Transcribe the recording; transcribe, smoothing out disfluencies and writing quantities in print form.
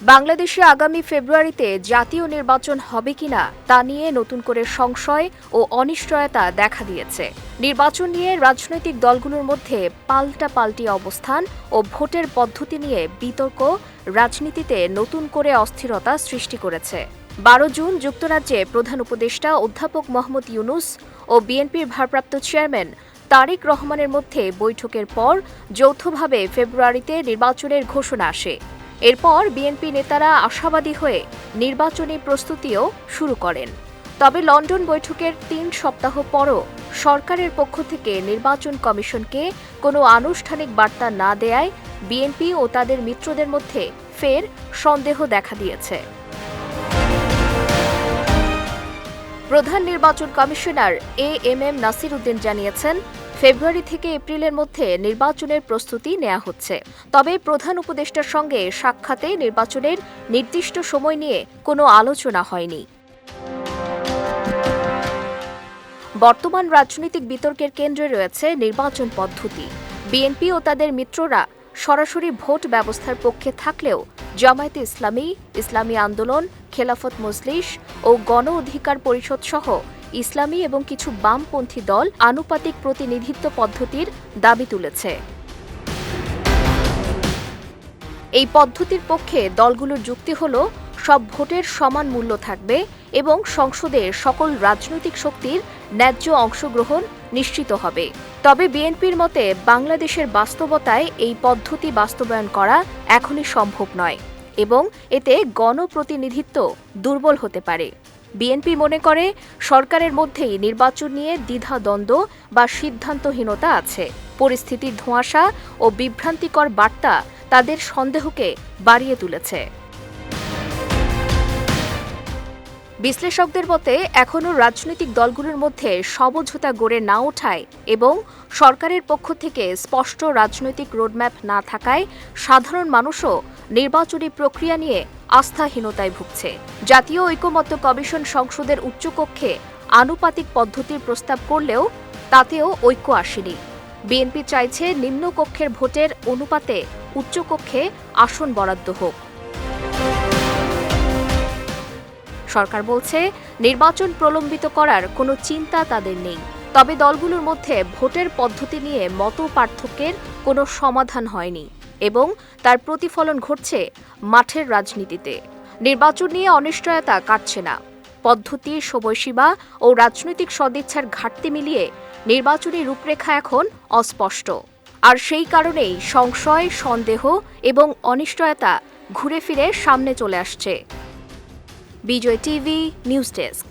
বাংলাদেশে আগামী ফেব্রুয়ারিতে জাতীয় নির্বাচন হবে কিনা তা নিয়ে নতুন করে সংশয় ও অনিশ্চয়তা দেখা দিয়েছে। নির্বাচন নিয়ে রাজনৈতিক দলগুলোর মধ্যে পাল্টাপাল্টি অবস্থান ও ভোটের পদ্ধতি নিয়ে বিতর্ক রাজনীতিতে নতুন করে অস্থিরতা সৃষ্টি করেছে। 12 জুন যুক্তরাজ্যে প্রধান উপদেষ্টা অধ্যাপক মোহাম্মদ ইউনূস ও বিএনপির ভারপ্রাপ্ত চেয়ারম্যান তারেক রহমানের মধ্যে বৈঠকের পর যৌথভাবে ফেব্রুয়ারিতে নির্বাচনের ঘোষণা আসে। এরপর বিএনপি নেতারা আশাবাদী হয়ে নির্বাচনী প্রস্তুতিও শুরু করেন। তবে লন্ডন বৈঠকের 3 সপ্তাহ পরও সরকারের পক্ষ থেকে নির্বাচন কমিশনকে কোনো আনুষ্ঠানিক বার্তা না দেয়ায় বিএনপি ও তাদের মিত্রদের মধ্যে ফের সন্দেহ দেখা দিয়েছে। প্রধান নির্বাচন কমিশনার এএমএম নাসির উদ্দিন জানিয়েছেন, ফেব্রুয়ারি থেকে এপ্রিলের মধ্যে নির্বাচনের প্রস্তুতি নেওয়া হচ্ছে। তবে প্রধান উপদেষ্টার সঙ্গে সাক্ষাতে নির্বাচনের নির্দিষ্ট সময় নিয়ে কোনো আলোচনা হয়নি। বর্তমান রাজনৈতিক বিতর্কের কেন্দ্রে রয়েছে নির্বাচন পদ্ধতি। বিএনপি ও তাদের মিত্ররা সরাসরি ভোট ব্যবস্থার পক্ষে থাকলেও জামায়াতে ইসলামী, ইসলামী আন্দোলন, খেলাফত মজলিস ও গণ অধিকার পরিষদ সহ ইসলামী এবং কিছু বামপন্থী দল আনুপাতিক প্রতিনিধিত্ব পদ্ধতির দাবি তুলেছে। এই পদ্ধতির পক্ষে দলগুলোর যুক্তি হল, সব ভোটের সমান মূল্য থাকবে এবং সংসদে সকল রাজনৈতিক শক্তির ন্যায্য অংশগ্রহণ নিশ্চিত হবে। তবে বিএনপির মতে বাংলাদেশের বাস্তবতায় এই পদ্ধতি বাস্তবায়ন করা এখনই সম্ভব নয় এবং এতে গণপ্রতিনিধিত্ব দুর্বল হতে পারে। বিএনপি মনে করে সরকারের মধ্যেই নির্বাচন নিয়ে দ্বিধাদ্বন্দ্ব বা সিদ্ধান্তহীনতা আছে। পরিস্থিতির ধোঁয়াশা ও বিভ্রান্তিকর বার্তা তাদের সন্দেহকে বাড়িয়ে তুলেছে। বিশ্লেষকদের মতে এখনও রাজনৈতিক দলগুলোর মধ্যে সমঝোতা গড়ে না ওঠায় এবং সরকারের পক্ষ থেকে স্পষ্ট রাজনৈতিক রোডম্যাপ না থাকায় সাধারণ মানুষও নির্বাচনী প্রক্রিয়া নিয়ে আস্থাহীনতায় ভুগছে। জাতীয় ঐকমত্য কমিশন সংসদের উচ্চকক্ষে আনুপাতিক পদ্ধতির প্রস্তাব করলেও তাতেও ঐক্য আসেনি। বিএনপি চাইছে নিম্নকক্ষের ভোটের অনুপাতে উচ্চকক্ষে আসন বরাদ্দ হোক। সরকার বলছে নির্বাচন প্রলম্বিত করার কোনো চিন্তা তাদের নেই। তবে দলগুলোর মধ্যে ভোটের পদ্ধতি নিয়ে মত পার্থক্যের কোনো সমাধান হয়নি এবং তার প্রতিফলন ঘটছে মাঠের রাজনীতিতে। নির্বাচন নিয়ে অনিশ্চয়তা কাটছে না। পদ্ধতি, সময়সীমা ও রাজনৈতিক সদিচ্ছার ঘাটতি মিলিয়ে নির্বাচনী রূপরেখা এখন অস্পষ্ট। আর সেই কারণেই সংশয়, সন্দেহ এবং অনিশ্চয়তা ঘুরে ফিরে সামনে চলে আসছে। বিজয় টিভি নিউজ ডেস্ক।